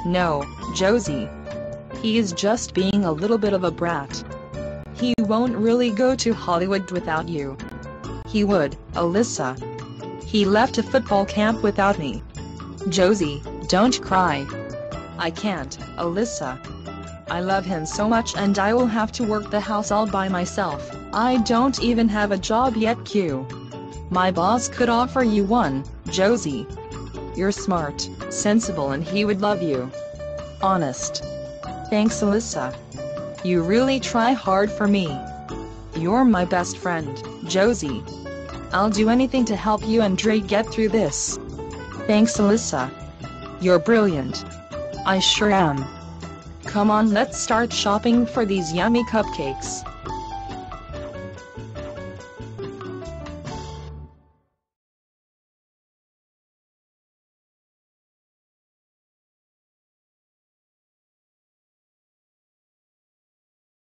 No, Josie. He is just being a little bit of a brat. He won't really go to Hollywood without you. He would, Alyssa. He left a football camp without me. Josie, don't cry. I can't, Alyssa. I love him so much and I will have to work the house all by myself. I don't even have a job yet. Q. My boss could offer you one, Josie. You're smart, sensible, and he would love you. Honest. Thanks, Alyssa. You really try hard for me. You're my best friend, Josie. I'll do anything to help you and Dre get through this. Thanks, Alyssa. You're brilliant. I sure am. Come on, let's start shopping for these yummy cupcakes.